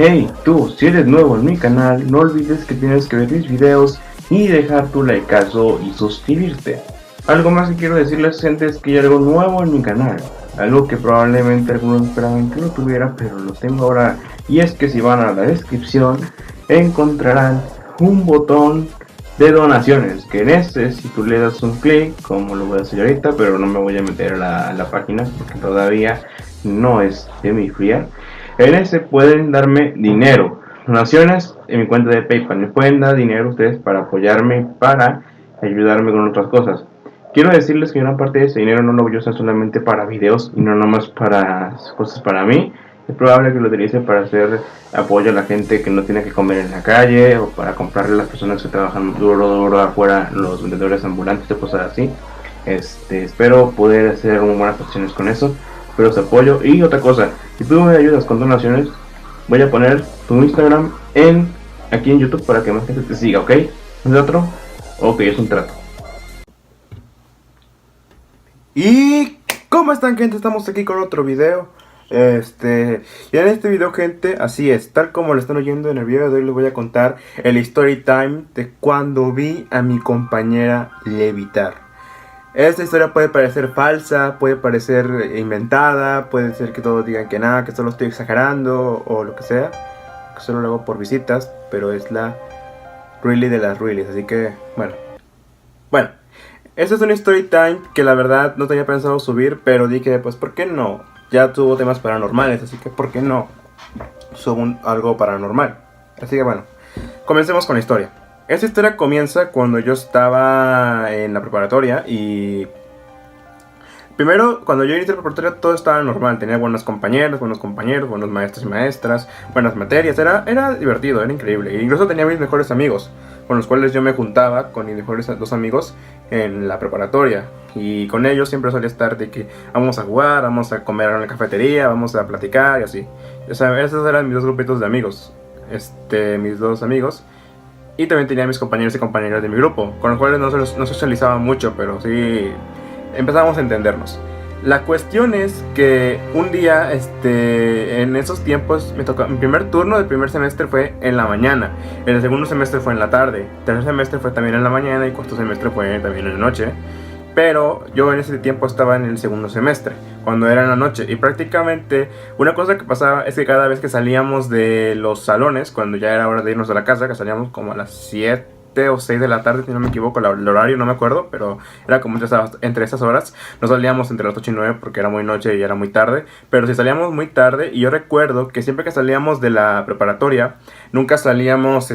Hey, tú, si eres nuevo en mi canal, no olvides que tienes que ver mis videos y dejar tu likeazo y suscribirte. Algo más que quiero decirles, gente, es que hay algo nuevo en mi canal. Algo que probablemente algunos esperaban que no tuviera, pero lo tengo ahora. Y es que si van a la descripción, encontrarán un botón de donaciones. Que en este, si tú le das un clic, como lo voy a hacer ahorita, pero no me voy a meter a la página porque todavía no es de mi friar. En ese pueden darme dinero, donaciones en mi cuenta de PayPal. Me pueden dar dinero ustedes para apoyarme, para ayudarme con otras cosas. Quiero decirles que una parte de ese dinero no lo voy a usar solamente para videos y no nomás para cosas para mí. Es probable que lo utilice para hacer apoyo a la gente que no tiene que comer en la calle o para comprarle a las personas que trabajan duro afuera, los vendedores ambulantes y cosas así. Espero poder hacer buenas acciones con eso. Pero su apoyo. Y otra cosa, si tú me ayudas con donaciones, voy a poner tu Instagram aquí en YouTube para que más gente te siga, ¿ok? ¿Es otro? Ok, es un trato. ¿Y cómo están, gente? Estamos aquí con otro video. Y en este video, gente, así es, tal como lo están oyendo en el video de hoy, les voy a contar el story time de cuando vi a mi compañera levitar. Esta historia puede parecer falsa, puede parecer inventada, puede ser que todos digan que nada, que solo estoy exagerando o lo que sea, que solo lo hago por visitas, pero es la really de las reallys, así que bueno. Este es un story time que la verdad no tenía pensado subir, pero dije, pues, ¿por qué no? Ya tuvo temas paranormales, así que ¿por qué no subo algo paranormal? Así que bueno, comencemos con la historia. Esta historia comienza cuando yo estaba en la preparatoria y... Primero, cuando yo inicié la preparatoria todo estaba normal, tenía buenos compañeros, buenos maestros y maestras, buenas materias, era divertido, era increíble. E incluso tenía mis mejores amigos, con los cuales yo me juntaba con mis mejores dos amigos en la preparatoria. Y con ellos siempre solía estar de que vamos a jugar, vamos a comer en la cafetería, vamos a platicar y así. O sea, esos eran mis dos grupitos de amigos, mis dos amigos. Y también tenía mis compañeros y compañeras de mi grupo, con los cuales no socializaba mucho, pero sí empezamos a entendernos. La cuestión es que un día, en esos tiempos, me tocó, mi primer turno del primer semestre fue en la mañana, el segundo semestre fue en la tarde, el tercer semestre fue también en la mañana y cuarto semestre fue también en la noche. Pero yo en ese tiempo estaba en el segundo semestre, cuando era en la noche. Y prácticamente una cosa que pasaba es que cada vez que salíamos de los salones, cuando ya era hora de irnos a la casa, que salíamos como a las 7 o 6 de la tarde, si no me equivoco, el horario no me acuerdo, pero era como entre esas horas. No salíamos entre las 8 y 9 porque era muy noche y era muy tarde, pero si salíamos muy tarde, y yo recuerdo que siempre que salíamos de la preparatoria, nunca salíamos,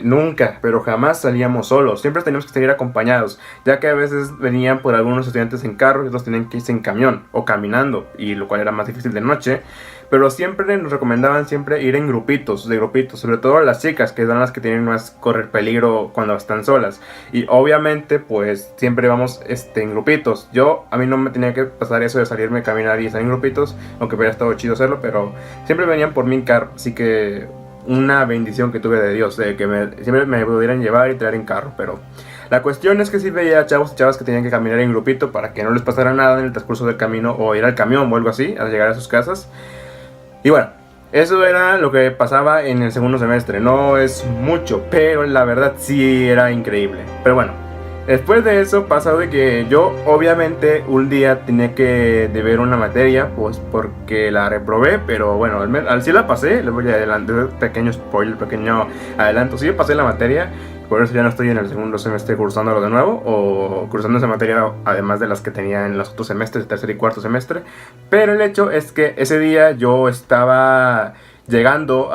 nunca, pero jamás salíamos solos, siempre teníamos que seguir acompañados, ya que a veces venían por algunos estudiantes en carro y otros tenían que irse en camión o caminando, y lo cual era más difícil de noche. Pero siempre nos recomendaban siempre ir en grupitos, sobre todo las chicas, que son las que tienen más correr peligro cuando están solas. Y obviamente pues siempre vamos en grupitos. A mí no me tenía que pasar eso de salirme a caminar y estar en grupitos, aunque hubiera estado chido hacerlo, pero siempre venían por mí en carro, así que una bendición que tuve de Dios, de que siempre me pudieran llevar y traer en carro. Pero la cuestión es que sí veía chavos y chavas que tenían que caminar en grupito para que no les pasara nada en el transcurso del camino, o ir al camión o algo así, al llegar a sus casas. Y bueno, eso era lo que pasaba en el segundo semestre. No es mucho, pero la verdad sí era increíble. Pero bueno, después de eso pasó de que yo obviamente un día tenía que deber una materia, pues porque la reprobé, pero bueno, al sí la pasé. Les voy a adelantar pequeño spoiler, pequeño adelanto. Sí pasé la materia. Por eso ya no estoy en el segundo semestre cursándolo de nuevo, o cursando esa materia además de las que tenía en los otros semestres, tercer y cuarto semestre. Pero el hecho es que ese día yo estaba llegando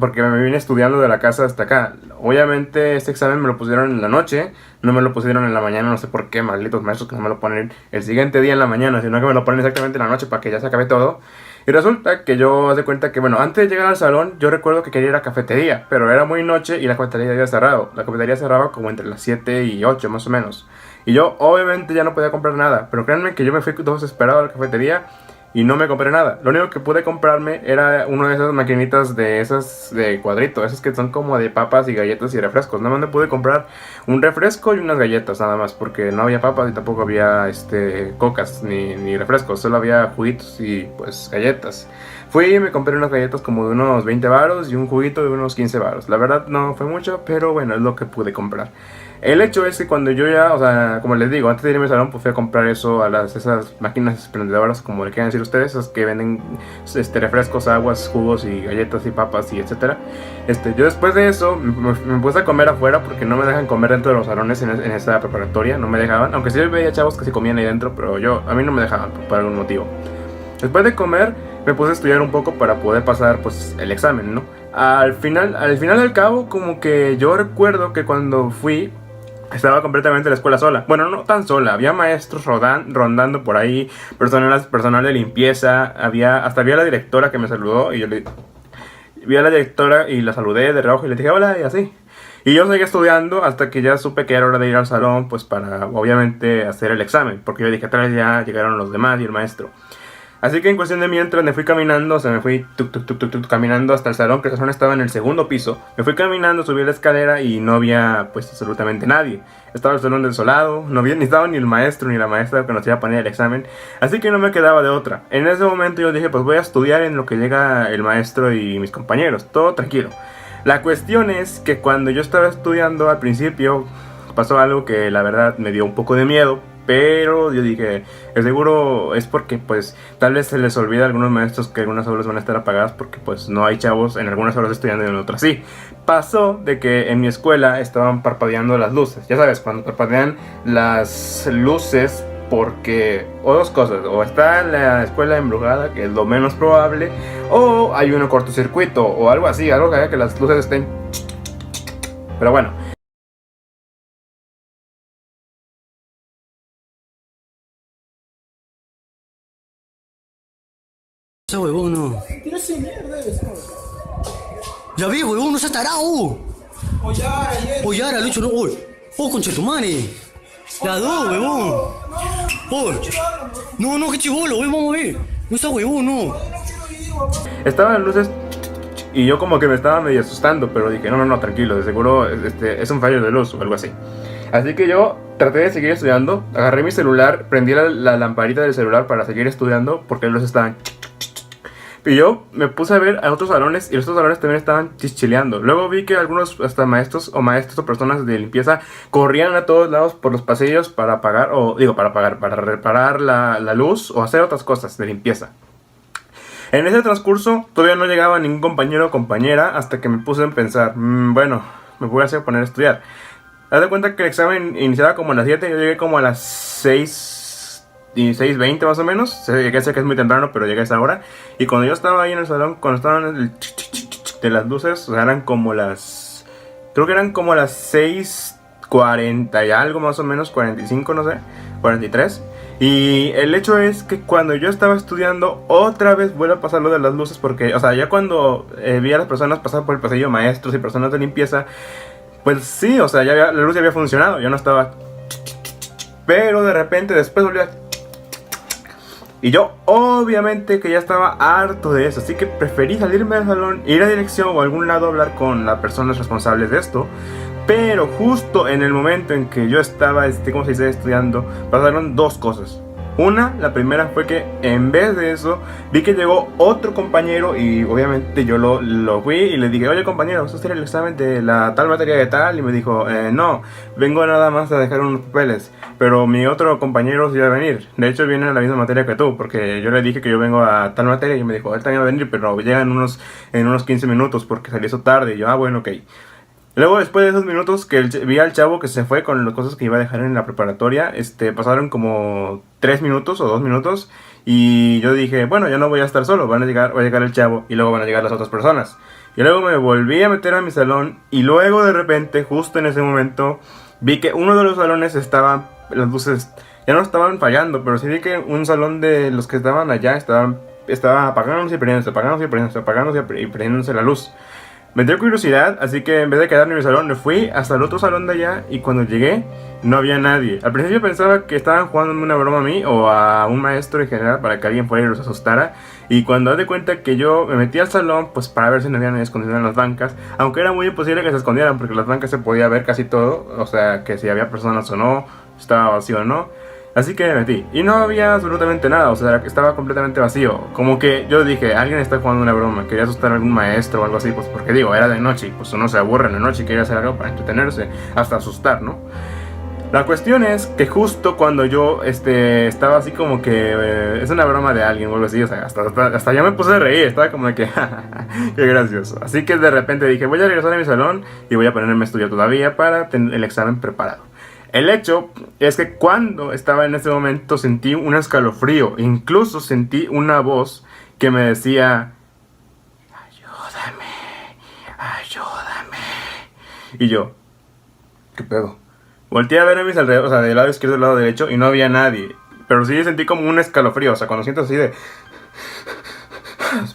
porque me vine estudiando de la casa hasta acá. Obviamente este examen me lo pusieron en la noche, no me lo pusieron en la mañana, no sé por qué, malditos maestros que no me lo ponen el siguiente día en la mañana, sino que me lo ponen exactamente en la noche para que ya se acabe todo. Y resulta que yo haz de cuenta que, bueno, antes de llegar al salón, yo recuerdo que quería ir a la cafetería, pero era muy noche y la cafetería había cerrado. La cafetería cerraba como entre las 7 y 8 más o menos. Y yo obviamente ya no podía comprar nada, pero créanme que yo me fui todo desesperado a la cafetería y no me compré nada. Lo único que pude comprarme era una de esas maquinitas de esas de cuadrito, esas que son como de papas y galletas y refrescos. Nada más me pude comprar un refresco y unas galletas nada más, porque no había papas y tampoco había cocas ni refrescos, solo había juguitos y pues galletas. Fui y me compré unas galletas como de unos 20 varos y un juguito de unos 15 varos. La verdad no fue mucho, pero bueno, es lo que pude comprar. El hecho es que cuando yo ya, o sea, como les digo, antes de irme al salón, pues fui a comprar eso a esas máquinas expendedoras, como le quieran decir ustedes, esas que venden refrescos, aguas, jugos y galletas y papas y etcétera. Yo después de eso me puse a comer afuera porque no me dejan comer dentro de los salones en esa preparatoria, no me dejaban, aunque sí veía chavos que se comían ahí dentro, pero a mí no me dejaban por algún motivo. Después de comer me puse a estudiar un poco para poder pasar pues el examen, ¿no? Al final del cabo, como que yo recuerdo que cuando fui estaba completamente la escuela sola. Bueno, no tan sola, había maestros rondando por ahí, personal de limpieza, hasta había la directora que me saludó y yo vi a la directora y la saludé de reojo y le dije hola y así. Y yo seguí estudiando hasta que ya supe que era hora de ir al salón, pues para obviamente hacer el examen, porque yo dije, tal vez ya llegaron los demás y el maestro. Así que en cuestión de mientras me fui caminando, o sea, me fui caminando hasta el salón, que el salón estaba en el segundo piso. Me fui caminando, subí la escalera y no había pues absolutamente nadie. Estaba el salón desolado, no había, ni estaba ni el maestro ni la maestra que nos iba a poner el examen. Así que no me quedaba de otra. En ese momento yo dije, pues voy a estudiar en lo que llega el maestro y mis compañeros, todo tranquilo. La cuestión es que cuando yo estaba estudiando al principio pasó algo que la verdad me dio un poco de miedo. Pero yo dije, el seguro es porque pues tal vez se les olvida a algunos maestros que algunas aulas van a estar apagadas porque pues no hay chavos en algunas horas estudiando y en otras sí. Pasó de que en mi escuela estaban parpadeando las luces. Ya sabes, cuando parpadean las luces porque o dos cosas, o está la escuela embrujada, que es lo menos probable, o hay un cortocircuito o algo así, algo que haga que las luces estén. Pero bueno. Ese huevón no. Pero ese mierda es. Ya vi, huevón, no seas tarado. Oyara, Lucho, no. Oh, conchetumare. Las dos, huevón. Oh. No, qué chivolo, huevón, vamos a ver. No seas huevón, no. Estaban las luces y yo como que me estaba medio asustando, pero dije, no, tranquilo, de seguro es un fallo de luz o algo así. Así que yo traté de seguir estudiando, agarré mi celular, prendí la lamparita del celular para seguir estudiando porque las luces estaban. Y yo me puse a ver a otros salones y estos salones también estaban chichileando. Luego vi que algunos hasta maestros o personas de limpieza corrían a todos lados por los pasillos para apagar, para reparar la luz o hacer otras cosas de limpieza. En ese transcurso todavía no llegaba ningún compañero o compañera hasta que me puse a pensar, bueno, me voy a poner a estudiar. Haz de cuenta que el examen iniciaba como a las 7, yo llegué como a las 6:20 más o menos. Sé que es muy temprano, pero llegué a esa hora. Y cuando yo estaba ahí en el salón, cuando estaban el de las luces, o sea, creo que eran como las 6:40 y algo más o menos, 45, no sé, 43. Y el hecho es que cuando yo estaba estudiando, otra vez vuelve a pasar lo de las luces, porque, o sea, ya cuando vi a las personas pasar por el pasillo, maestros y personas de limpieza, pues sí, o sea, la luz ya había funcionado, ya no estaba. Pero de repente después volvió a. Y yo obviamente que ya estaba harto de eso, así que preferí salirme del salón, ir a dirección o a algún lado a hablar con las personas responsables de esto. Pero justo en el momento en que yo estaba, estudiando, pasaron dos cosas. La primera fue que en vez de eso, vi que llegó otro compañero y obviamente yo lo fui y le dije, oye compañero, ¿vas a hacer el examen de la tal materia de tal? Y me dijo, no, vengo nada más a dejar unos papeles, pero mi otro compañero sí va a venir. De hecho viene a la misma materia que tú, porque yo le dije que yo vengo a tal materia y me dijo, él también va a venir, pero llega en unos 15 minutos porque salió eso tarde. Y yo, bueno, ok. Luego, después de esos minutos que vi al chavo que se fue con las cosas que iba a dejar en la preparatoria, pasaron como 3 minutos o 2 minutos y yo dije, bueno, ya no voy a estar solo, va a llegar el chavo y luego van a llegar las otras personas. Y luego me volví a meter a mi salón y luego de repente, justo en ese momento, vi que uno de los salones las luces ya no estaban fallando, pero sí vi que un salón de los que estaban allá estaba apagándose y prendiéndose la luz. Me dio curiosidad, así que en vez de quedarme en mi salón, me fui hasta el otro salón de allá y cuando llegué no había nadie. Al principio pensaba que estaban jugando una broma a mí o a un maestro en general para que alguien fuera y los asustara. Y cuando me di cuenta que yo me metí al salón, pues para ver si no había nadie escondido en las bancas, aunque era muy imposible que se escondieran porque en las bancas se podía ver casi todo, o sea, que si había personas o no, estaba vacío o no. Así que me metí. Y no había absolutamente nada, o sea, estaba completamente vacío. Como que yo dije, alguien está jugando una broma. Quería asustar a algún maestro o algo así, pues porque digo, era de noche. Y pues uno se aburre en la noche y quería hacer algo para entretenerse, hasta asustar, ¿no? La cuestión es que justo cuando yo estaba así como que es una broma de alguien o algo así, o sea, hasta ya me puse a reír, estaba como de que qué gracioso. Así que de repente dije, voy a regresar a mi salón y voy a ponerme a estudiar todavía para tener el examen preparado. El hecho es que cuando estaba en ese momento sentí un escalofrío, incluso sentí una voz que me decía, ayúdame, ayúdame. Y yo, ¿qué pedo? Volteé a ver a mis alrededores, o sea, del lado izquierdo y del lado derecho, y no había nadie. Pero sí sentí como un escalofrío, o sea, cuando siento así de...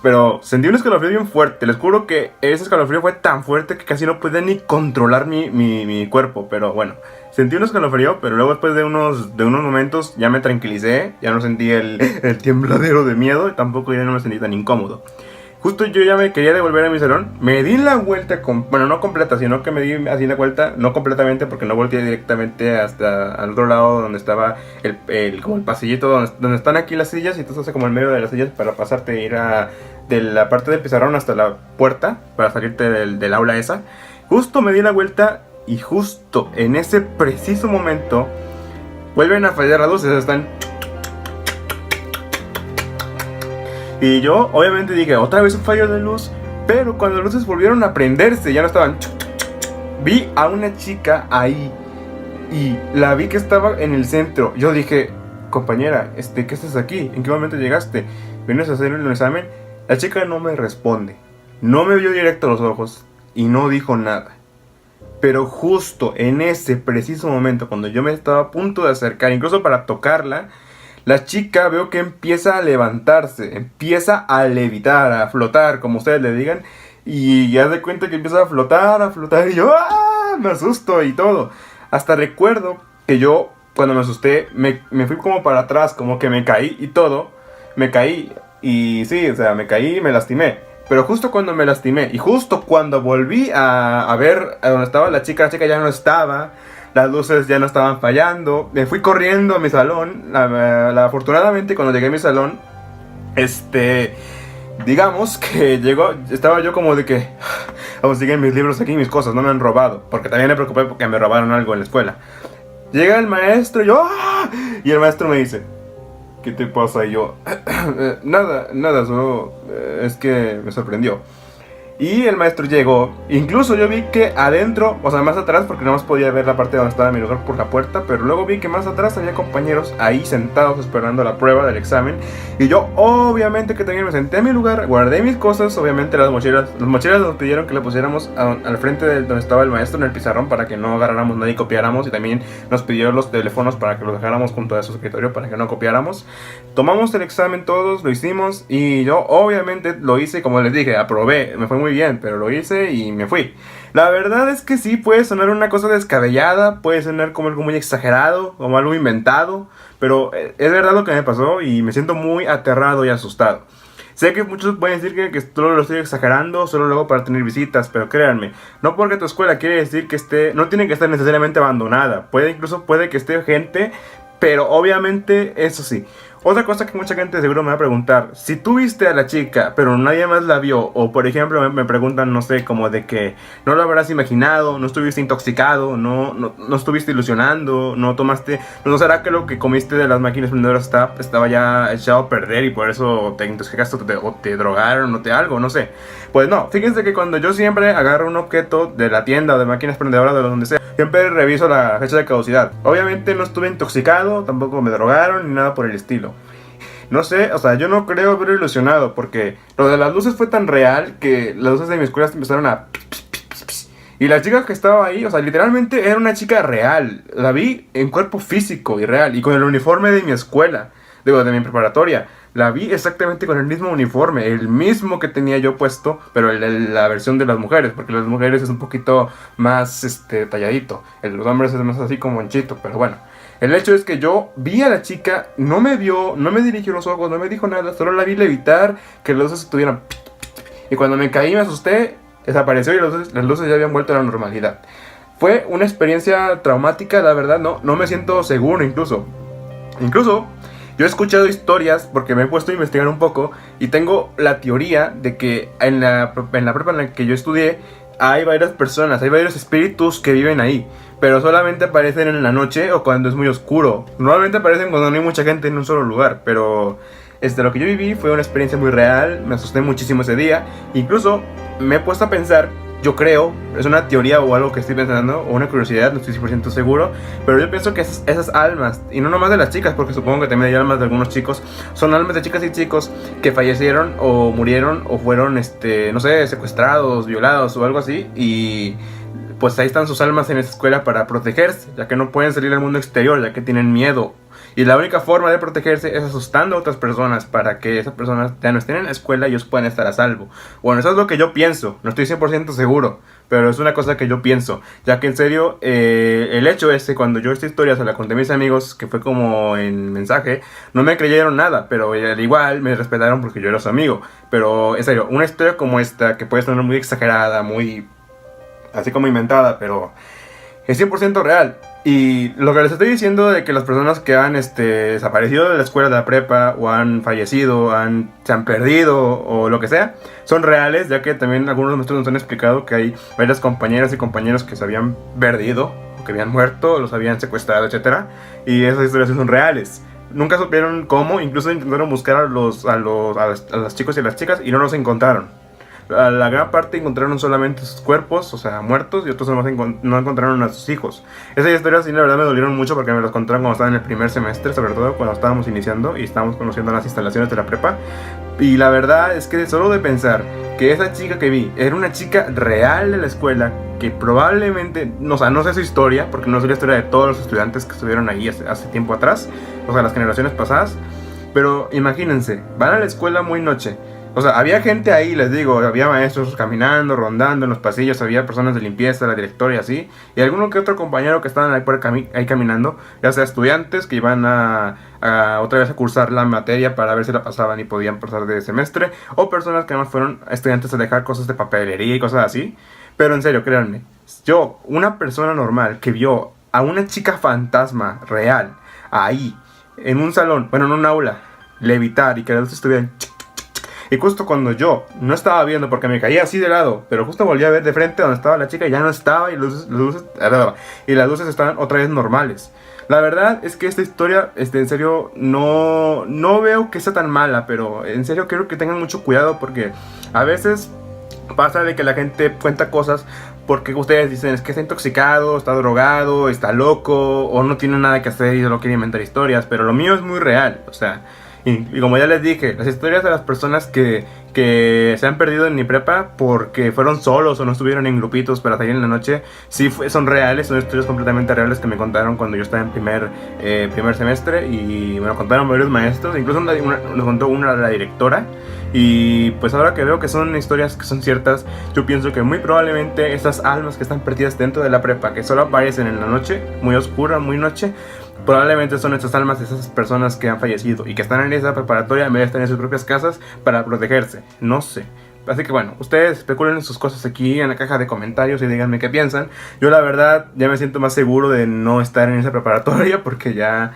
Pero sentí un escalofrío bien fuerte. Les juro que ese escalofrío fue tan fuerte que casi no pude ni controlar mi cuerpo. Pero bueno, sentí un escalofrío, pero luego después de unos momentos ya me tranquilicé. Ya no sentí el tembladero de miedo y tampoco ya no me sentí tan incómodo. Justo yo ya me quería devolver a mi salón, me di la vuelta, bueno, no completa, sino que me di así la vuelta, no completamente porque no volteé directamente hasta al otro lado donde estaba como el pasillito donde están aquí las sillas, y tú estás como en medio de las sillas para pasarte e ir de la parte del pizarrón hasta la puerta para salirte del aula esa. Justo me di la vuelta y justo en ese preciso momento vuelven a fallar las luces, están... Y yo obviamente dije, otra vez un fallo de luz. Pero cuando las luces volvieron a prenderse, ya no estaban. Vi a una chica ahí y la vi que estaba en el centro. Yo dije, compañera, ¿qué estás aquí? ¿En qué momento llegaste? ¿Vienes a hacer un examen? La chica no me responde. No me vio directo a los ojos y no dijo nada. Pero justo en ese preciso momento, cuando yo me estaba a punto de acercar, incluso para tocarla, la chica veo que empieza a levantarse, empieza a levitar, a flotar, como ustedes le digan. Y ya de cuenta que empieza a flotar, y yo me asusto y todo. Hasta recuerdo que yo, cuando me asusté, me fui como para atrás, como que me caí y todo. Me caí y sí, o sea, me caí y me lastimé. Pero justo cuando me lastimé y justo cuando volví a ver a donde estaba la chica ya no estaba. Las luces ya no estaban fallando. Me fui corriendo a mi salón. Afortunadamente cuando llegué a mi salón, digamos que estaba yo como de que aún siguen mis libros aquí, mis cosas, no me han robado. Porque también me preocupé porque me robaron algo en la escuela. Llega el maestro y yo y el maestro me dice, ¿qué te pasa? Y yo, nada, solo es que me sorprendió. Y el maestro llegó, incluso yo vi que adentro, o sea más atrás, porque no más podía ver la parte donde estaba mi lugar por la puerta, pero luego vi que más atrás había compañeros ahí sentados esperando la prueba del examen. Y yo obviamente que también me senté a mi lugar, guardé mis cosas, obviamente las mochilas nos pidieron que le pusiéramos al frente de donde estaba el maestro en el pizarrón para que no agarráramos nada y copiáramos, y también nos pidió los teléfonos para que los dejáramos junto a su escritorio para que no copiáramos. Tomamos el examen todos, lo hicimos y yo obviamente lo hice, como les dije, aprobé, me fue muy bien, pero lo hice y me fui. La verdad es que sí, puede sonar una cosa descabellada, puede sonar como algo muy exagerado, como algo inventado, pero es verdad lo que me pasó y me siento muy aterrado y asustado. Sé que muchos pueden decir que solo lo estoy exagerando, solo lo hago para tener visitas, pero créanme, no porque tu escuela quiere decir que no tiene que estar necesariamente abandonada, puede que esté gente, pero obviamente eso sí. Otra cosa que mucha gente seguro me va a preguntar, si tú viste a la chica pero nadie más la vio, o por ejemplo me preguntan, no sé, como de que no lo habrás imaginado, no estuviste intoxicado, no estuviste ilusionando, no será que lo que comiste de las máquinas vendedoras estaba ya echado a perder y por eso te intoxicaste o te drogaron o algo, no sé. Pues no, fíjense que cuando yo siempre agarro un objeto de la tienda o de máquinas vendedoras de donde sea, siempre reviso la fecha de caducidad. Obviamente no estuve intoxicado, tampoco me drogaron ni nada por el estilo. No sé, o sea, yo no creo haber ilusionado, porque lo de las luces fue tan real que las luces de mi escuela empezaron a... Y la chica que estaba ahí, o sea, literalmente era una chica real. La vi en cuerpo físico y real, y con el uniforme de mi escuela, de mi preparatoria. La vi exactamente con el mismo uniforme, el mismo que tenía yo puesto, pero la versión de las mujeres, porque las mujeres es un poquito más talladito, el de los hombres es más así como anchito, pero bueno. El hecho es que yo vi a la chica, no me vio, no me dirigió los ojos, no me dijo nada, solo la vi levitar, que las luces estuvieran... Y cuando me caí me asusté, desapareció y las luces ya habían vuelto a la normalidad. Fue una experiencia traumática, la verdad, no me siento seguro incluso. Incluso yo he escuchado historias porque me he puesto a investigar un poco y tengo la teoría de que en la prepa en la que yo estudié hay varias personas, hay varios espíritus que viven ahí, pero solamente aparecen en la noche o cuando es muy oscuro. Normalmente aparecen cuando no hay mucha gente en un solo lugar, pero lo que yo viví fue una experiencia muy real, me asusté muchísimo ese día. Incluso me he puesto a pensar, yo creo, es una teoría o algo que estoy pensando, o una curiosidad, no estoy 100% seguro, pero yo pienso que esas almas, y no nomás de las chicas, porque supongo que también hay almas de algunos chicos, son almas de chicas y chicos que fallecieron o murieron o fueron, no sé, secuestrados, violados o algo así, y pues ahí están sus almas en esa escuela para protegerse, ya que no pueden salir al mundo exterior, ya que tienen miedo. Y la única forma de protegerse es asustando a otras personas para que esas personas ya no estén en la escuela y ellos puedan estar a salvo. Bueno, eso es lo que yo pienso, no estoy 100% seguro, pero es una cosa que yo pienso, ya que en serio, el hecho cuando yo esta historia se la conté a mis amigos, que fue como en mensaje, no me creyeron nada, pero al igual me respetaron porque yo era su amigo. Pero en serio, una historia como esta, que puede sonar muy exagerada, muy así como inventada, pero es 100% real. Y lo que les estoy diciendo de que las personas que han desaparecido de la escuela, de la prepa, o han fallecido, se han perdido, o lo que sea, son reales, ya que también algunos maestros nos han explicado que hay varias compañeras y compañeros que se habían perdido, o que habían muerto, o los habían secuestrado, etc. Y esas historias son reales. Nunca supieron cómo, incluso intentaron buscar a los chicos y a las chicas y no los encontraron. La gran parte encontraron solamente sus cuerpos, o sea, muertos, y otros no encontraron a sus hijos. Esas historias sí, la verdad, me dolieron mucho porque me las contaron cuando estaba en el primer semestre, sobre todo cuando estábamos iniciando y estábamos conociendo las instalaciones de la prepa. Y la verdad es que solo de pensar que esa chica que vi era una chica real de la escuela, que probablemente, o sea, no sé su historia, porque no sé la historia de todos los estudiantes que estuvieron ahí hace tiempo atrás, o sea, las generaciones pasadas, pero imagínense, van a la escuela muy noche. O sea, había gente ahí, les digo, había maestros caminando, rondando en los pasillos, había personas de limpieza, la directora y así, y alguno que otro compañero que estaban ahí caminando, ya sea estudiantes que iban a otra vez a cursar la materia para ver si la pasaban y podían pasar de semestre, o personas que además fueron estudiantes a dejar cosas de papelería y cosas así. Pero en serio, créanme, yo, una persona normal que vio a una chica fantasma real ahí, en un salón, bueno, en un aula, levitar y que los estuvieran... Y justo cuando yo no estaba viendo, porque me caía así de lado, pero justo volví a ver de frente donde estaba la chica y ya no estaba, y las luces estaban otra vez normales. La verdad es que esta historia, en serio, no veo que sea tan mala, pero en serio quiero que tengan mucho cuidado porque a veces pasa de que la gente cuenta cosas porque ustedes dicen es que está intoxicado, está drogado, está loco, o no tiene nada que hacer y solo quiere inventar historias, pero lo mío es muy real, o sea... Y como ya les dije, las historias de las personas que se han perdido en mi prepa porque fueron solos o no estuvieron en grupitos para salir en la noche, sí son reales, son historias completamente reales que me contaron cuando yo estaba en primer semestre y me lo contaron varios maestros, incluso nos contó una la directora. Y pues ahora que veo que son historias que son ciertas, yo pienso que muy probablemente esas almas que están perdidas dentro de la prepa, que solo aparecen en la noche, muy oscura, muy noche, probablemente son estas almas de esas personas que han fallecido y que están en esa preparatoria en vez de estar en sus propias casas para protegerse. No sé. Así que bueno, ustedes especulen sus cosas aquí en la caja de comentarios y díganme qué piensan. Yo la verdad ya me siento más seguro de no estar en esa preparatoria porque ya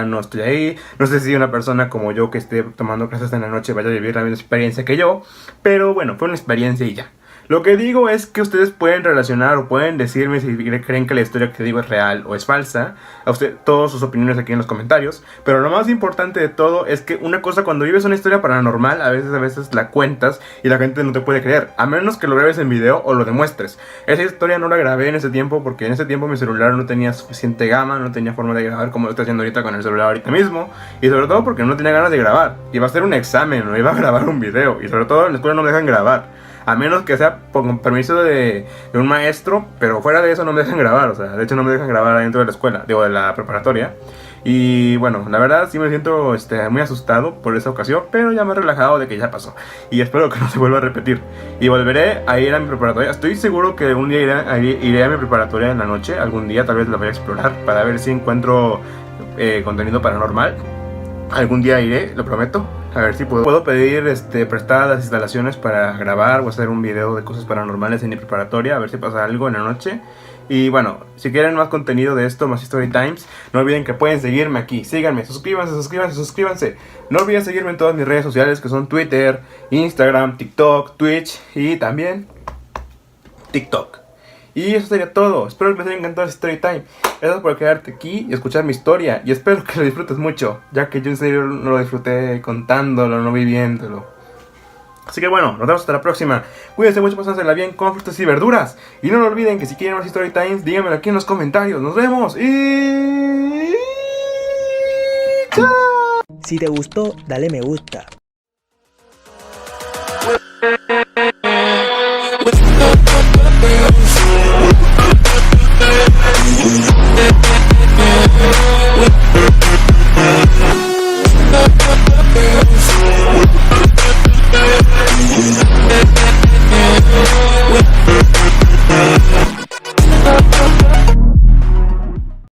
no estoy ahí. No sé si una persona como yo que esté tomando clases en la noche vaya a vivir la misma experiencia que yo, pero bueno, fue una experiencia y ya. Lo que digo es que ustedes pueden relacionar o pueden decirme si creen que la historia que digo es real o es falsa. A usted, todas sus opiniones aquí en los comentarios. Pero lo más importante de todo es que una cosa, cuando vives una historia paranormal, a veces la cuentas y la gente no te puede creer, a menos que lo grabes en video o lo demuestres. Esa historia no la grabé en ese tiempo porque en ese tiempo mi celular no tenía suficiente gama, no tenía forma de grabar como lo estoy haciendo ahorita con el celular ahorita mismo. Y sobre todo porque no tenía ganas de grabar. Iba a hacer un examen, no iba a grabar un video. Y sobre todo en la escuela no me dejan grabar. A menos que sea con permiso de un maestro, pero fuera de eso no me dejan grabar, o sea, de hecho no me dejan grabar adentro de la escuela, digo, de la preparatoria. Y bueno, la verdad sí me siento muy asustado por esa ocasión, pero ya me he relajado de que ya pasó. Y espero que no se vuelva a repetir. Y volveré a ir a mi preparatoria. Estoy seguro que un día iré a mi preparatoria en la noche, algún día tal vez la voy a explorar para ver si encuentro contenido paranormal. Algún día iré, lo prometo. A ver si puedo pedir prestadas las instalaciones para grabar o hacer un video de cosas paranormales en mi preparatoria. A ver si pasa algo en la noche. Y bueno, si quieren más contenido de esto, más Story Times, no olviden que pueden seguirme aquí. Síganme, suscríbanse. No olviden seguirme en todas mis redes sociales, que son Twitter, Instagram, TikTok, Twitch y también TikTok. Y eso sería todo. Espero que les haya encantado este Story Time. Gracias por quedarte aquí y escuchar mi historia. Y espero que lo disfrutes mucho, ya que yo en serio no lo disfruté contándolo, no viviéndolo. Así que bueno, nos vemos hasta la próxima. Cuídense mucho, pásensela bien con frutas y verduras. Y no lo olviden que si quieren más Story Times, díganmelo aquí en los comentarios. Nos vemos y... ¡chao! Si te gustó, dale me gusta. Yeah.